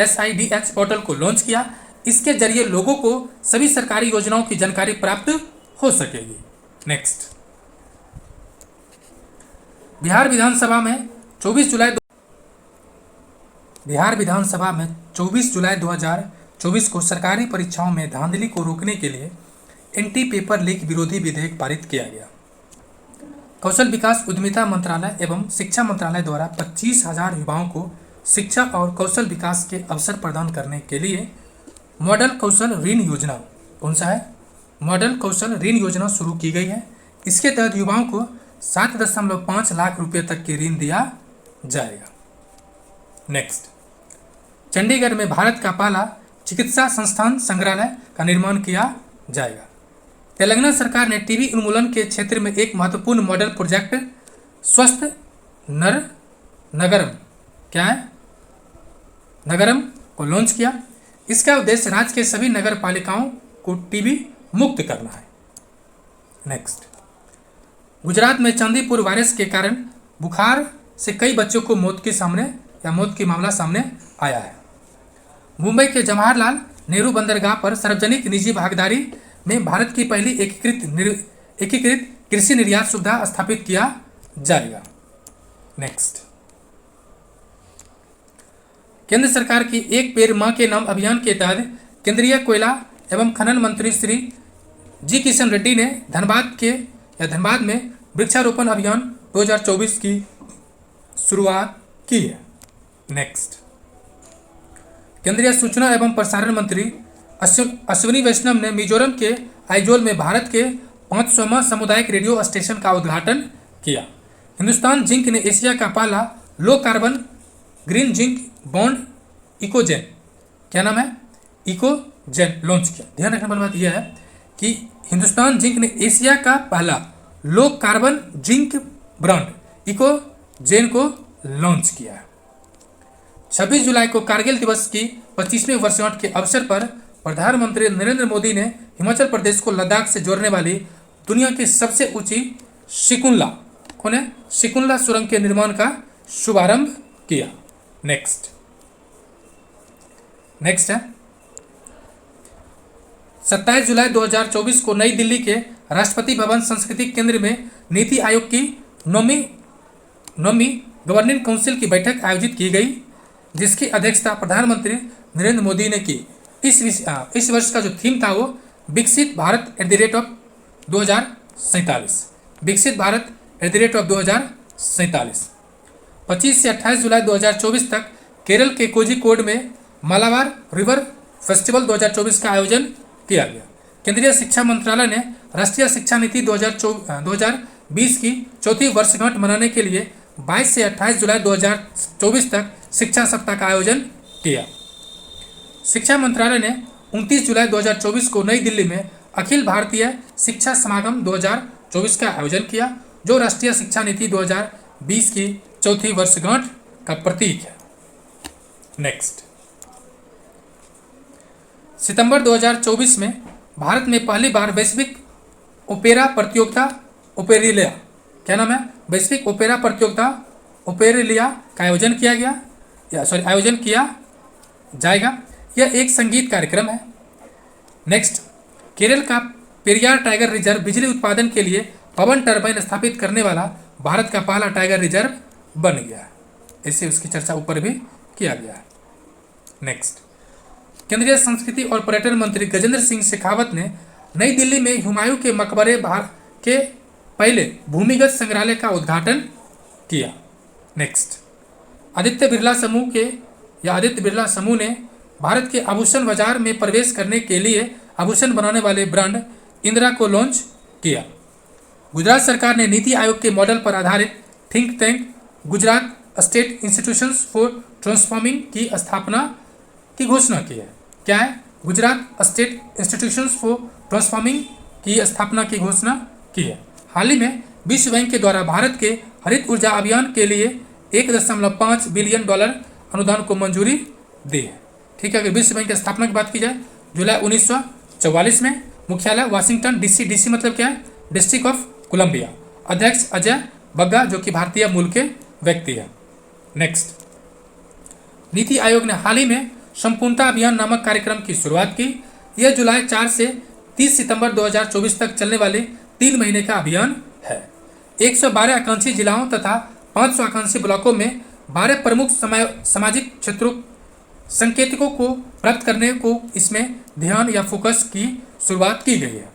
Speaker 1: SIDH पोर्टल को लॉन्च किया। इसके जरिए लोगों को सभी सरकारी योजनाओं की जानकारी प्राप्त हो सकेगी। नेक्स्ट, बिहार विधानसभा में 24 जुलाई 2024 को सरकारी परीक्षाओं में धांधली को रोकने के लिए एंटी पेपर लीक विरोधी विधेयक पारित किया गया। कौशल विकास उद्यमिता मंत्रालय एवं शिक्षा मंत्रालय द्वारा 25,000 युवाओं को शिक्षा और कौशल विकास के अवसर प्रदान करने के लिए मॉडल कौशल ऋण योजना, कौन सा है, मॉडल कौशल ऋण योजना शुरू की गई है। इसके तहत युवाओं को 7.5 लाख रुपए तक की ऋण दिया जाएगा। नेक्स्ट, चंडीगढ़ में भारत का पहला चिकित्सा संस्थान संग्रहालय का निर्माण किया जाएगा। तेलंगाना सरकार ने टीबी उन्मूलन के क्षेत्र में एक महत्वपूर्ण मॉडल प्रोजेक्ट स्वस्थ नगरम, क्या है, नगरम को लॉन्च किया। इसका उद्देश्य राज्य के सभी नगर पालिकाओं को टीबी मुक्त करना है। नेक्स्ट, गुजरात में चांदीपुर वायरस के कारण बुखार से कई बच्चों को मौत की मामला सामने आया है। मुंबई के जवाहरलाल नेहरू बंदरगाह पर सार्वजनिक निजी भागीदारी में भारत की पहली एकीकृत कृषि निर्यात सुविधा स्थापित किया जाएगा। नेक्स्ट, केंद्र सरकार की एक पेड़ मां के नाम अभियान के तहत केंद्रीय कोयला एवं खनन मंत्री श्री जी किशन रेड्डी ने धनबाद में वृक्षारोपण अभियान 2024 की शुरुआत की है। नेक्स्ट, केंद्रीय सूचना एवं प्रसारण मंत्री अश्विनी वैष्णव ने मिजोरम के आइजोल में भारत के 500वां सामुदायिक रेडियो स्टेशन का उद्घाटन किया। हिंदुस्तान जिंक ने एशिया का पहला low carbon green zinc bond EcoZen, क्या नाम है, इकोजेन लॉन्च किया। ध्यान रखने वाली बात यह है कि हिंदुस्तान जिंक ने एशिया का पहला लो कार्बन जिंक ब्रांड इकोजेन को लॉन्च किया है। 26 जुलाई को कारगिल दिवस की 25वीं वर्षगांठ के अवसर पर प्रधानमंत्री नरेंद्र मोदी ने हिमाचल प्रदेश को लद्दाख से जोड़ने वाली दुनिया की सबसे ऊंची सिकुनला सुरंग के निर्माण का शुभारंभ किया। नेक्स्ट है 27 जुलाई 2024 को नई दिल्ली के राष्ट्रपति भवन सांस्कृतिक केंद्र में नीति आयोग की 9वीं गवर्निंग काउंसिल की बैठक आयोजित की गई, जिसकी अध्यक्षता प्रधानमंत्री नरेंद्र मोदी ने की। इस वर्ष का जो थीम था वो विकसित भारत @2047। विकसित भारत @2047। 25 से 28 जुलाई 2024 तक केरल के कोझिकोड में मालाबार रिवर फेस्टिवल 2024 का आयोजन किया गया। केंद्रीय शिक्षा मंत्रालय ने राष्ट्रीय शिक्षा नीति 2020 की चौथी वर्षगांठ मनाने के लिए 22 से 28 जुलाई 2024 तक शिक्षा सप्ताह का आयोजन किया। शिक्षा मंत्रालय ने 29 जुलाई 2024 को नई दिल्ली में अखिल भारतीय शिक्षा समागम 2024 का आयोजन किया, जो राष्ट्रीय शिक्षा नीति 2020 की चौथी वर्षगांठ का प्रतीक है। नेक्स्ट, सितंबर 2024 में भारत में पहली बार वैश्विक ओपेरा प्रतियोगिता ओपेरिलिया, क्या नाम है, वैश्विक ओपेरा प्रतियोगिता ओपेरिलिया का आयोजन किया जाएगा। यह एक संगीत कार्यक्रम है। नेक्स्ट, केरल का पेरियार टाइगर रिजर्व बिजली उत्पादन के लिए पवन टरबाइन स्थापित करने वाला भारत का पहला टाइगर रिजर्व बन गया। इससे उसकी चर्चा ऊपर भी किया गया है। नेक्स्ट, केंद्रीय संस्कृति और पर्यटन मंत्री गजेंद्र सिंह शेखावत ने नई दिल्ली में हुमायूं के मकबरे के पहले भूमिगत संग्रहालय का उद्घाटन किया। नेक्स्ट, आदित्य बिरला समूह ने भारत के आभूषण बाजार में प्रवेश करने के लिए आभूषण बनाने वाले ब्रांड इंदिरा को लॉन्च किया। गुजरात सरकार ने नीति आयोग के मॉडल पर आधारित think tank Gujarat state institutions for transforming की स्थापना की घोषणा की है। क्या है? Gujarat state institutions for transforming की स्थापना की घोषणा की है। हाल ही में विश्व बैंक के द्वारा भारत के हरित ऊर्जा अभियान के लिए $1.5 बिलियन अनुदान को मंजूरी दी है। ठीक है, अगर विश्व बैंक की स्थापना की बात की जाए, जुलाई 1944 में, मुख्यालय वाशिंगटन डीसी मतलब क्या है, डिस्ट्रिक्ट ऑफ कोलंबिया। अध्यक्ष अजय बग्गा, जो कि भारतीय मूल के व्यक्ति है। नेक्स्ट, नीति आयोग ने हाल ही में संपूर्णता अभियान नामक कार्यक्रम की शुरुआत की। यह जुलाई 4 से 30 सितंबर 2024 तक चलने वाले 3 महीने का अभियान है। 112 आकांक्षी जिलाओं तथा 500 आकांक्षी ब्लॉकों में 12 प्रमुख सामाजिक क्षेत्रों संकेतकों को प्राप्त करने को इसमें ध्यान या फोकस की शुरुआत की गई है।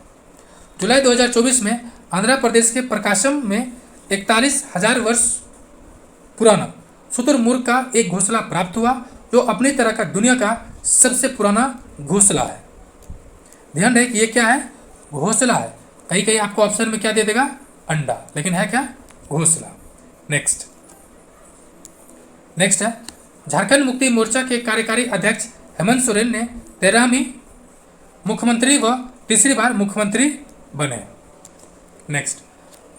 Speaker 1: जुलाई 2024 में आंध्र प्रदेश के प्रकाशम में 41,000 वर्ष पुराना शुतुरमुर्ग का एक घोंसला प्राप्त हुआ, जो अपनी तरह का दुनिया का सबसे पुराना घोंसला है। ध्यान रहे कि ये क्या है, घोंसला है। कहीं कहीं आपको ऑप्शन में क्या दे देगा, अंडा, लेकिन है क्या, घोंसला। नेक्स्ट है, झारखंड मुक्ति मोर्चा के कार्यकारी अध्यक्ष हेमंत सोरेन ने 13वीं मुख्यमंत्री व तीसरी बार मुख्यमंत्री बने। नेक्स्ट,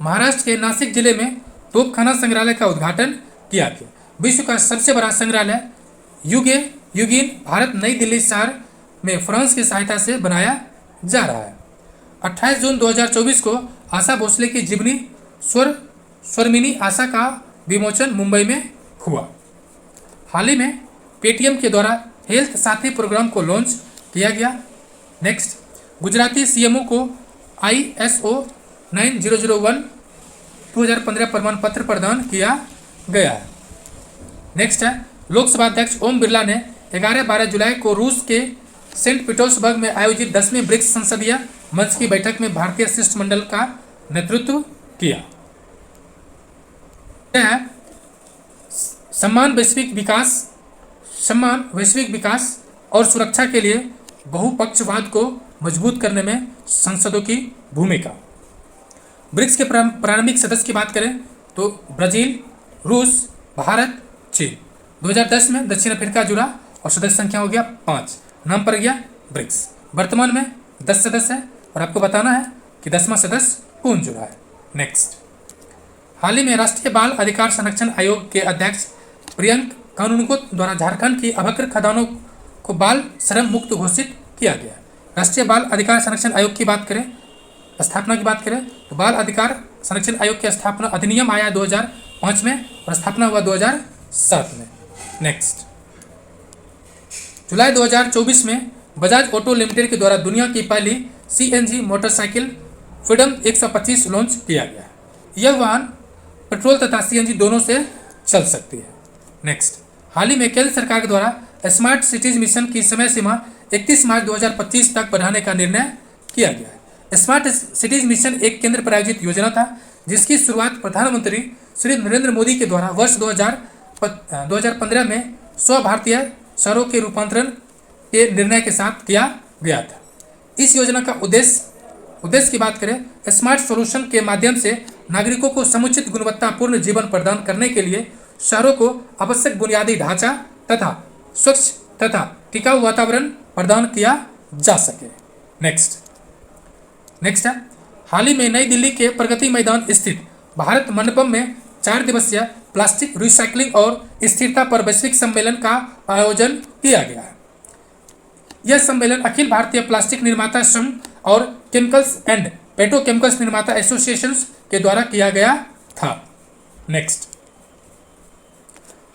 Speaker 1: महाराष्ट्र के नासिक जिले में तोपखाना संग्रहालय का उद्घाटन किया गया। विश्व का सबसे बड़ा संग्रहालय युगीन भारत नई दिल्ली शहर में फ्रांस की सहायता से बनाया जा रहा है। 28 जून 2024 को आशा भोसले की जीवनी स्वरमिनी आशा का विमोचन मुंबई में हुआ। हाल ही में पेटीएम के द्वारा हेल्थ साथी प्रोग्राम को लॉन्च किया गया। नेक्स्ट, गुजराती सीएमओ को ISO 9001 2015 प्रमाण पत्र प्रदान किया गया है। नेक्स्ट है, लोकसभा अध्यक्ष ओम बिरला ने 11-12 जुलाई को रूस के सेंट पीटर्सबर्ग में आयोजित 10वें ब्रिक्स संसदीय मंच की बैठक में भारतीय शिष्टमंडल का नेतृत्व किया। सम्मान वैश्विक विकास और सुरक्षा के लिए बहुपक्षवाद को मजबूत करने में संसदों की भूमिका। ब्रिक्स के प्रारंभिक सदस्य की बात करें तो ब्राजील, रूस, भारत, चीन। 2010 में दक्षिण अफ्रीका जुड़ा और सदस्य संख्या हो गया 5, नाम पर गया ब्रिक्स। वर्तमान में 10 सदस्य है और आपको बताना है कि 10वां सदस्य कौन जुड़ा है। नेक्स्ट, हाल ही में राष्ट्रीय बाल अधिकार संरक्षण आयोग के अध्यक्ष प्रियंक कानूनगो द्वारा झारखंड की अभद्र खदानों को बाल श्रम मुक्त घोषित किया गया। राष्ट्रीय बाल अधिकार संरक्षण आयोग की बात करें, स्थापना की बात करें तो बाल अधिकार संरक्षण आयोग की स्थापना अधिनियम आया 2005 में और स्थापना हुआ 2007 में। नेक्स्ट, जुलाई 2024 में बजाज ऑटो लिमिटेड के द्वारा दुनिया की पहली CNG मोटरसाइकिल फ्रीडम 125 लॉन्च किया गया। यह वाहन पेट्रोल तथा CNG दोनों से चल सकती है। नेक्स्ट, हाल ही में केंद्र सरकार के द्वारा स्मार्ट सिटीज मिशन की समय सीमा 31 मार्च 2025 तक बढ़ाने का निर्णय किया गया है। स्मार्ट सिटीज मिशन एक केंद्र प्रायोजित योजना था, जिसकी शुरुआत प्रधानमंत्री श्री नरेंद्र मोदी के द्वारा वर्ष 2015 में 100 भारतीय शहरों के रूपांतरण के निर्णय के साथ किया गया था। इस योजना का उद्देश्य की बात करें, स्मार्ट सॉल्यूशन के माध्यम से नागरिकों को समुचित गुणवत्तापूर्ण जीवन प्रदान करने के लिए शहरों को आवश्यक बुनियादी ढांचा तथा स्वच्छ तथा टिकाऊ वातावरण प्रदान किया जा सके। नेक्स्ट है, हाल ही में नई दिल्ली के प्रगति मैदान स्थित भारत मंडपम में 4 दिवसीय प्लास्टिक रिसाइकलिंग और स्थिरता पर वैश्विक सम्मेलन का आयोजन किया गया है। यह सम्मेलन अखिल भारतीय प्लास्टिक निर्माता संघ और केमिकल्स एंड पेट्रोकेमिकल्स निर्माता एसोसिएशन के द्वारा किया गया था। नेक्स्ट,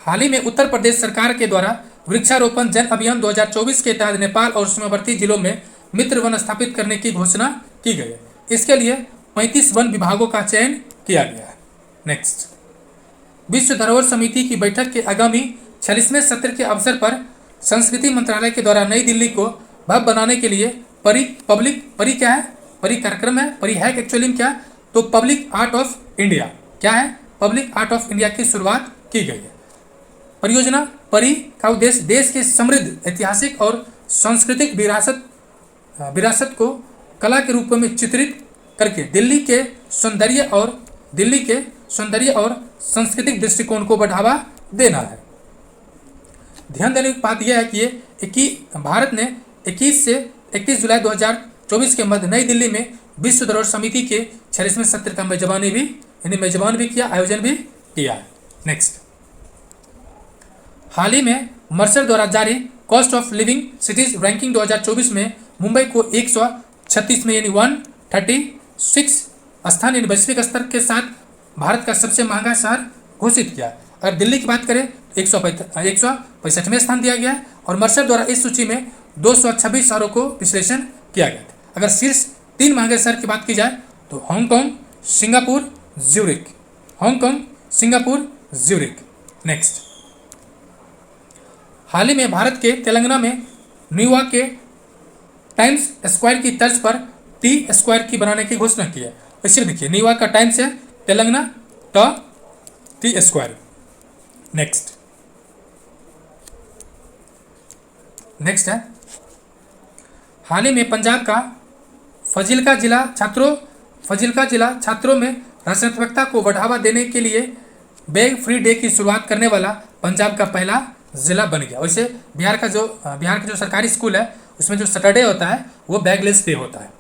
Speaker 1: हाल ही में उत्तर प्रदेश सरकार के द्वारा वृक्षारोपण जन अभियान 2024 के तहत नेपाल और सीमावर्ती जिलों में मित्र वन स्थापित करने की घोषणा की गई है। इसके लिए 35 वन विभागों का चयन किया गया है। नेक्स्ट, विश्व धरोहर समिति की बैठक के आगामी 46वें सत्र के अवसर पर संस्कृति मंत्रालय के द्वारा नई दिल्ली को भव्य बनाने के लिए परी कार्यक्रम है, परी है एक्चुअली क्या, तो पब्लिक आर्ट ऑफ इंडिया क्या है, पब्लिक आर्ट ऑफ इंडिया की शुरुआत की गई है। परियोजना परी का उद्देश्य देश के समृद्ध ऐतिहासिक और सांस्कृतिक विरासत को कला के रूप में चित्रित करके दिल्ली के सौंदर्य और सांस्कृतिक दृष्टिकोण को बढ़ावा देना है। ध्यान देने की बात यह है कि भारत ने 21 से 31 जुलाई 2024 के मध्य नई दिल्ली में विश्व धरोहर समिति के 46वें सत्र का मेजबान भी किया, आयोजन भी किया है। नेक्स्ट, हाल ही में मर्सर द्वारा जारी cost of living cities ranking 2024 में मुंबई को 136 में यानी 136 स्थान यानी वैश्विक स्तर के साथ भारत का सबसे महंगा शहर घोषित किया। अगर दिल्ली की बात करें तो 165वें स्थान दिया गया है और मर्सर द्वारा इस सूची में 226 शहरों को विश्लेषण किया गया था। अगर शीर्ष 3 महंगे शहर की बात की जाए तो हांगकांग, सिंगापुर, ज्यूरिख। नेक्स्ट, हाल ही में भारत के तेलंगाना में न्यूयॉर्क के टाइम्स स्क्वायर की तर्ज पर टी स्क्वायर की बनाने की घोषणा की है। इसे देखिए, न्यूयॉर्क का टाइम्स है, तेलंगाना का टी स्क्वायर। नेक्स्ट है, हाल ही में पंजाब का फजीलका जिला छात्रों में रचनात्मकता को बढ़ावा देने के लिए बैग फ्री डे की शुरुआत करने वाला पंजाब का पहला जिला बन गया। वैसे बिहार का जो सरकारी स्कूल है उसमें जो सैटरडे होता है वो बैगलेस डे होता है।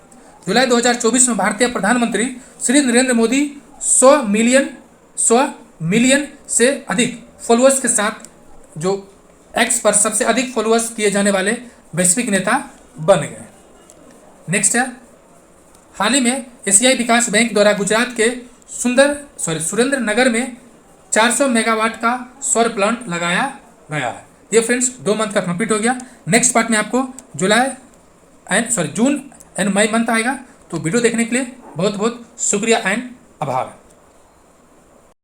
Speaker 1: जुलाई 2024 में भारतीय प्रधानमंत्री श्री नरेंद्र मोदी 100 मिलियन से अधिक फॉलोअर्स के साथ जो एक्स पर सबसे अधिक फॉलोअर्स किए जाने वाले वैश्विक नेता बन गए। नेक्स्ट है, हाल ही में एशियाई विकास बैंक द्वारा गुजरात के सुरेंद्र नगर में 400 मेगावाट का सौर प्लांट लगाया गया है। ये फ्रेंड्स 2 मंथ का कंप्लीट हो गया। नेक्स्ट पार्ट में आपको जून एंड मई मंथ आएगा। तो वीडियो देखने के लिए बहुत बहुत शुक्रिया एंड आभार।